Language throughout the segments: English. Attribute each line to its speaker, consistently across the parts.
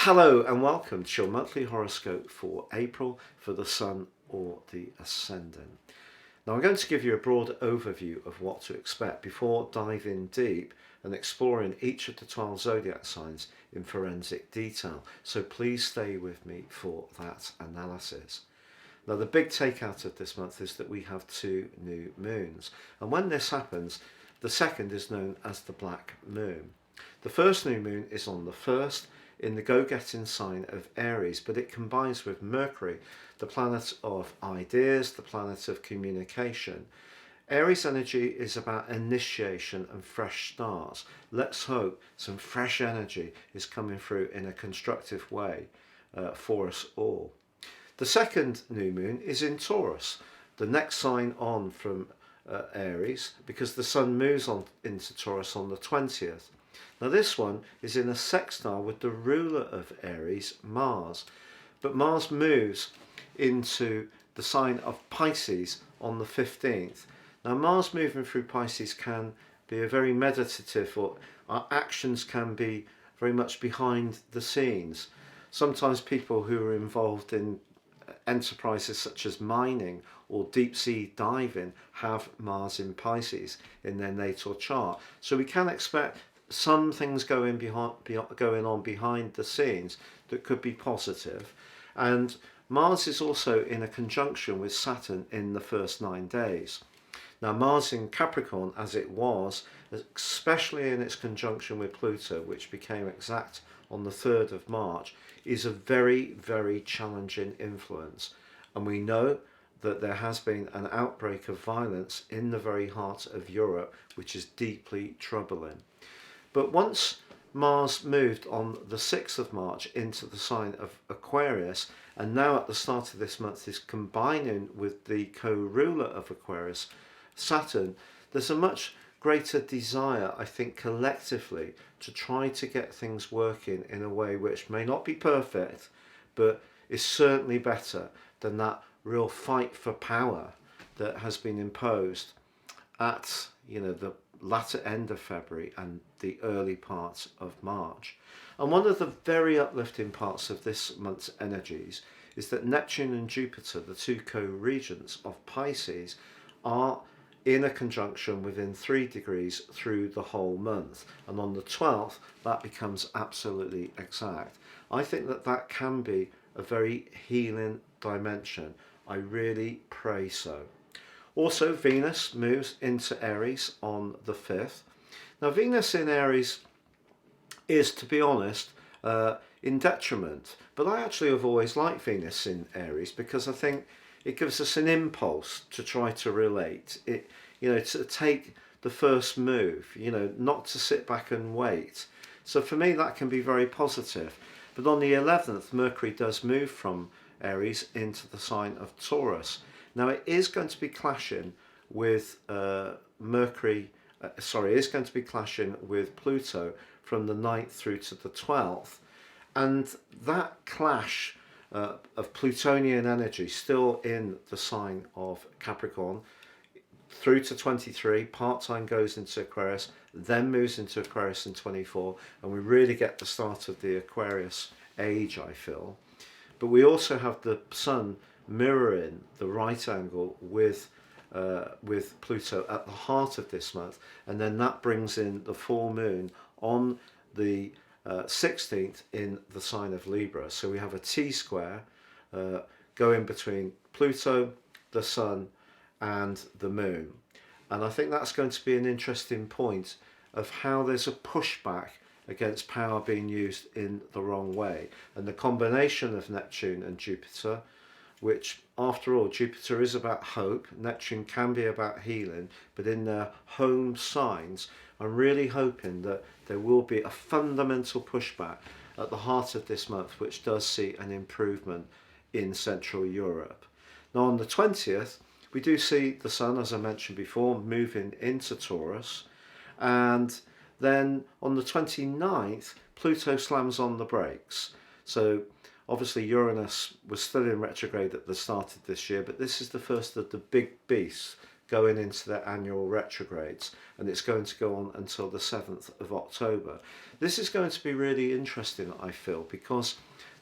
Speaker 1: Hello and welcome to your monthly horoscope for April for the Sun or the Ascendant. Now I'm going to give you a broad overview of what to expect before diving deep and exploring each of the 12 zodiac signs in forensic detail. So please stay with me for that analysis. Now the big takeout of this month is that we have two new moons, and when this happens, the second is known as the Black Moon. The first new moon is on the 1st in the go-getting sign of Aries, but it combines with Mercury, the planet of ideas, the planet of communication. Aries energy is about initiation and fresh starts. Let's hope some fresh energy is coming through in a constructive way for us all. The second new moon is in Taurus, the next sign on from Aries, because the Sun moves on into Taurus on the 20th. Now this one is in a sextile with the ruler of Aries, Mars. But Mars moves into the sign of Pisces on the 15th. Now Mars moving through Pisces can be a very meditative, or our actions can be very much behind the scenes. Sometimes people who are involved in enterprises such as mining or deep sea diving have Mars in Pisces in their natal chart. So we can expect some things going on behind the scenes that could be positive. And Mars is also in a conjunction with Saturn in the first 9 days. Now Mars in Capricorn, as it was, especially in its conjunction with Pluto, which became exact on the 3rd of March, is a very, very challenging influence. And we know that there has been an outbreak of violence in the very heart of Europe, which is deeply troubling. But once Mars moved on the 6th of March into the sign of Aquarius, and now at the start of this month is combining with the co-ruler of Aquarius, Saturn, there's a much greater desire, I think, collectively to try to get things working in a way which may not be perfect, but is certainly better than that real fight for power that has been imposed at, the latter end of February and the early parts of March. And one of the very uplifting parts of this month's energies is that Neptune and Jupiter, the two co-regents of Pisces, are in a conjunction within 3 degrees through the whole month, and on the 12th that becomes absolutely exact. I think that that can be a very healing dimension. I really pray so. Also, Venus moves into Aries on the 5th. Now, Venus in Aries is, to be honest, in detriment. But I actually have always liked Venus in Aries because I think it gives us an impulse to try to relate. To take the first move, not to sit back and wait. So for me, that can be very positive. But on the 11th, Mercury does move from Aries into the sign of Taurus. Now it is going to be clashing with Pluto from the 9th through to the 12th. And that clash of Plutonian energy still in the sign of Capricorn through to 23, part-time goes into Aquarius, then moves into Aquarius in 24, and we really get the start of the Aquarius age, I feel. But we also have the Sun mirroring the right angle with Pluto at the heart of this month, and then that brings in the full moon on the 16th in the sign of Libra. So we have a T-square going between Pluto, the Sun and the moon, and I think that's going to be an interesting point of how there's a pushback against power being used in the wrong way. And the combination of Neptune and Jupiter, which after all, Jupiter is about hope, Neptune can be about healing, but in their home signs, I'm really hoping that there will be a fundamental pushback at the heart of this month, which does see an improvement in Central Europe. Now on the 20th, we do see the Sun, as I mentioned before, moving into Taurus, and then on the 29th, Pluto slams on the brakes. So obviously Uranus was still in retrograde at the start of this year, but this is the first of the big beasts going into their annual retrogrades, and it's going to go on until the 7th of October. This is going to be really interesting, I feel, because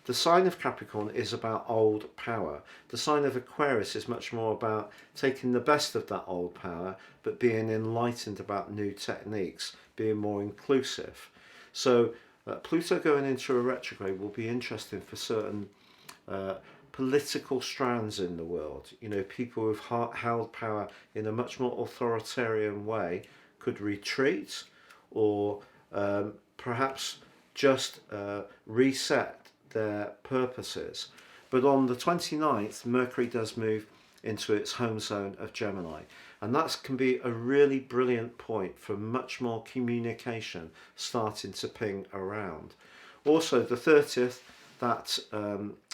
Speaker 1: the sign of Capricorn is about old power. The sign of Aquarius is much more about taking the best of that old power, but being enlightened about new techniques, being more inclusive. So Pluto going into a retrograde will be interesting for certain political strands in the world. You know, people who've held power in a much more authoritarian way could retreat, or perhaps just reset their purposes. But on the 29th, Mercury does move into its home zone of Gemini, and that can be a really brilliant point for much more communication starting to ping around. Also, the 30th, that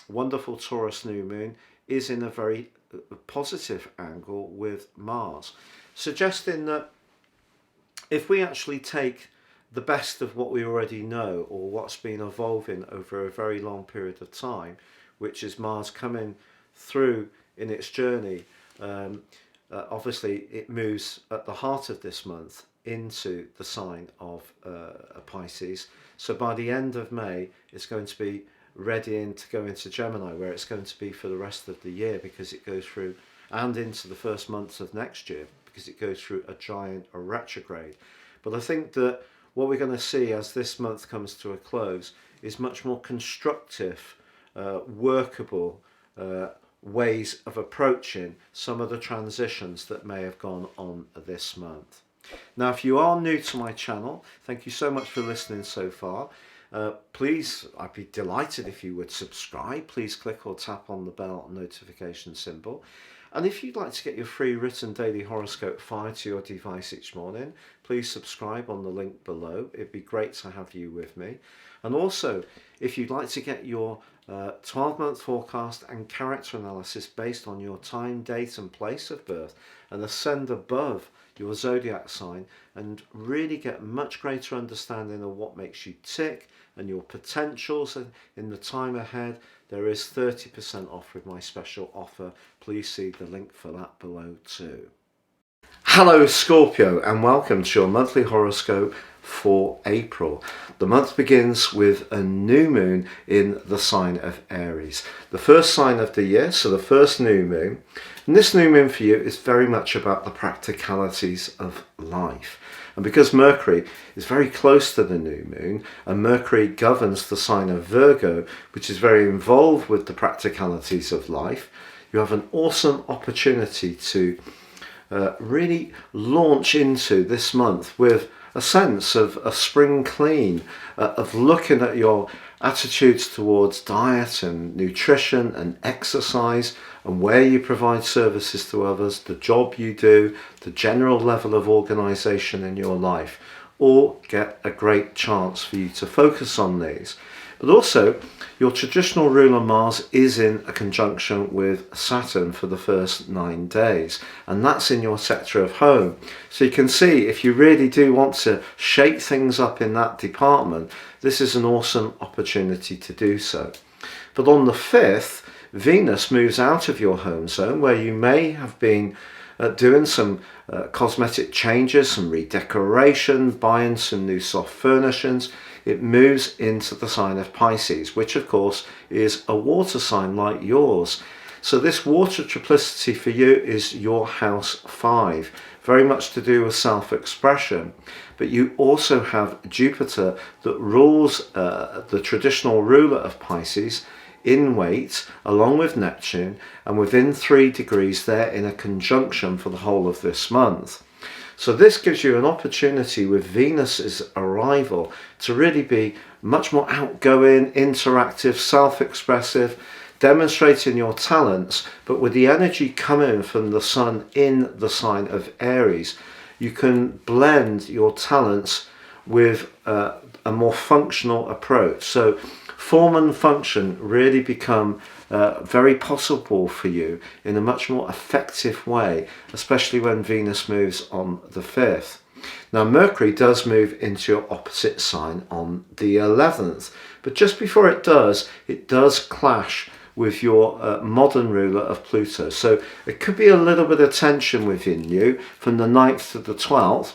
Speaker 1: wonderful Taurus new moon is in a very positive angle with Mars, suggesting that if we actually take the best of what we already know, or what's been evolving over a very long period of time, which is Mars coming through in its journey, obviously it moves at the heart of this month into the sign of Pisces. So by the end of May, it's going to be readying to go into Gemini, where it's going to be for the rest of the year, because it goes through, and into the first months of next year, because it goes through a retrograde. But I think that what we're going to see as this month comes to a close is much more constructive, workable ways of approaching some of the transitions that may have gone on this month. Now, if you are new to my channel, thank you so much for listening so far. Please, I'd be delighted if you would subscribe. Please click or tap on the bell notification symbol. And if you'd like to get your free written daily horoscope fired to your device each morning, please subscribe on the link below. It'd be great to have you with me. And also, if you'd like to get your 12-month forecast and character analysis based on your time, date and place of birth, and ascend above your zodiac sign and really get much greater understanding of what makes you tick and your potentials in the time ahead, there is 30% off with my special offer. Please see the link for that below too. Hello Scorpio, and welcome to your monthly horoscope for April. The month begins with a new moon in the sign of Aries, the first sign of the year, so the first new moon. And this new moon for you is very much about the practicalities of life. And because Mercury is very close to the new moon, and Mercury governs the sign of Virgo, which is very involved with the practicalities of life, you have an awesome opportunity to really launch into this month with a sense of a spring clean, of looking at your attitudes towards diet and nutrition and exercise, and where you provide services to others, the job you do, the general level of organisation in your life, all get a great chance for you to focus on these. But also, your traditional ruler Mars is in a conjunction with Saturn for the first 9 days, and that's in your sector of home. So you can see, if you really do want to shake things up in that department, this is an awesome opportunity to do so. But on the 5th, Venus moves out of your home zone, where you may have been doing some cosmetic changes, some redecoration, buying some new soft furnishings. It moves into the sign of Pisces, which of course is a water sign like yours. So this water triplicity for you is your house 5, very much to do with self-expression. But you also have Jupiter that rules the traditional ruler of Pisces in weight, along with Neptune, and within 3 degrees they're in a conjunction for the whole of this month. So this gives you an opportunity with Venus's arrival to really be much more outgoing, interactive, self-expressive, demonstrating your talents. But with the energy coming from the Sun in the sign of Aries, you can blend your talents with a more functional approach. So form and function really become very possible for you in a much more effective way, especially when Venus moves on the 5th. Now Mercury does move into your opposite sign on the 11th, but just before it does clash with your modern ruler of Pluto. So it could be a little bit of tension within you from the 9th to the 12th.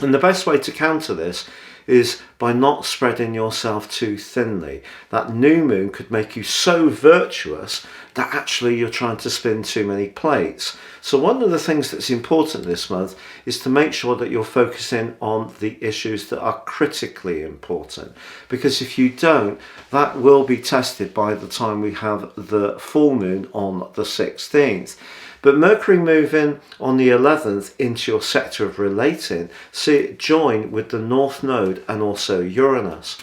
Speaker 1: And the best way to counter this is by not spreading yourself too thinly. That new moon could make you so virtuous that actually you're trying to spin too many plates. So one of the things that's important this month is to make sure that you're focusing on the issues that are critically important, because if you don't, that will be tested by the time we have the full moon on the 16th. But Mercury moving on the 11th into your sector of relating, see it join with the North Node and also Uranus.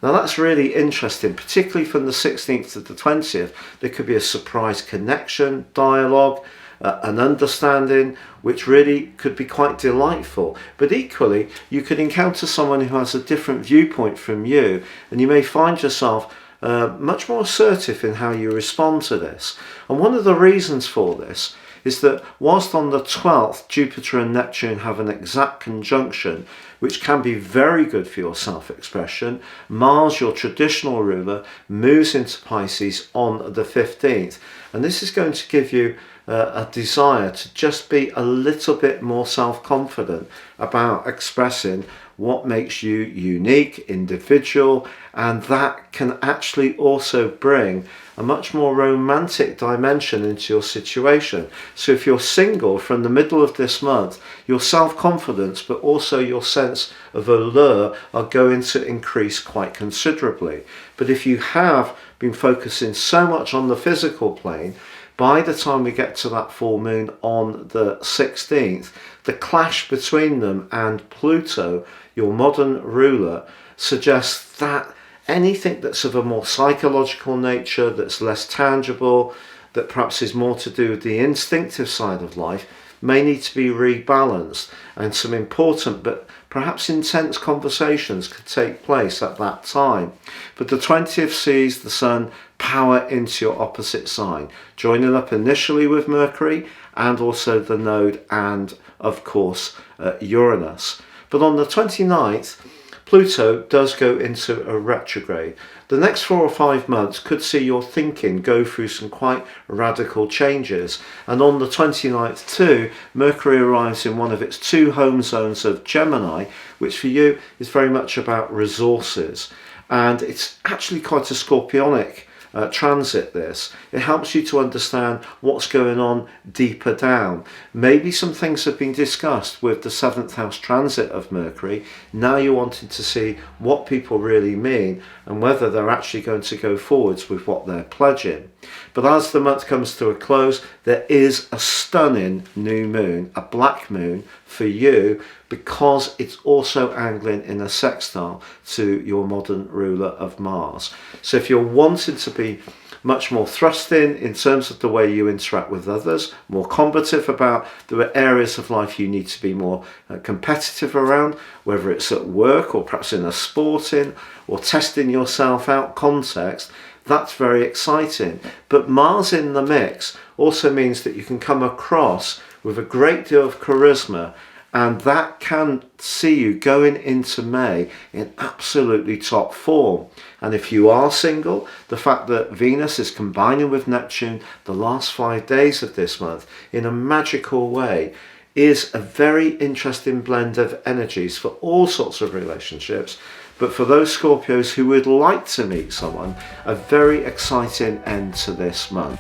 Speaker 1: Now that's really interesting, particularly from the 16th to the 20th. There could be a surprise connection, dialogue, an understanding, which really could be quite delightful. But equally, you could encounter someone who has a different viewpoint from you, and you may find yourself much more assertive in how you respond to this. And one of the reasons for this is that whilst on the 12th Jupiter and Neptune have an exact conjunction, which can be very good for your self-expression, Mars, your traditional ruler, moves into Pisces on the 15th, and this is going to give you a desire to just be a little bit more self-confident about expressing what makes you unique, individual, and that can actually also bring a much more romantic dimension into your situation. So if you're single, from the middle of this month, your self-confidence but also your sense of allure are going to increase quite considerably. But if you have been focusing so much on the physical plane, by the time we get to that full moon on the 16th, the clash between them and Pluto, your modern ruler, suggests that anything that's of a more psychological nature, that's less tangible, that perhaps is more to do with the instinctive side of life, may need to be rebalanced, and some important but perhaps intense conversations could take place at that time. But the 20th sees the Sun power into your opposite sign, joining up initially with Mercury and also the node and of course Uranus. But on the 29th, Pluto does go into a retrograde. The next 4 or 5 months could see your thinking go through some quite radical changes. And on the 29th too, Mercury arrives in one of its 2 home zones of Gemini, which for you is very much about resources. And it's actually quite a scorpionic transit this. It helps you to understand what's going on deeper down. Maybe some things have been discussed with the 7th house transit of Mercury. Now you're wanting to see what people really mean and whether they're actually going to go forwards with what they're pledging. But as the month comes to a close, there is a stunning new moon, a black moon for you, because it's also angling in a sextile to your modern ruler of Mars. So if you're wanting to be much more thrusting in terms of the way you interact with others, more combative about the areas of life you need to be more competitive around, whether it's at work or perhaps in a sporting or testing yourself out context, that's very exciting. But Mars in the mix also means that you can come across with a great deal of charisma, and that can see you going into May in absolutely top form. And if you are single, the fact that Venus is combining with Neptune the last 5 days of this month in a magical way is a very interesting blend of energies for all sorts of relationships. But for those Scorpios who would like to meet someone, a very exciting end to this month.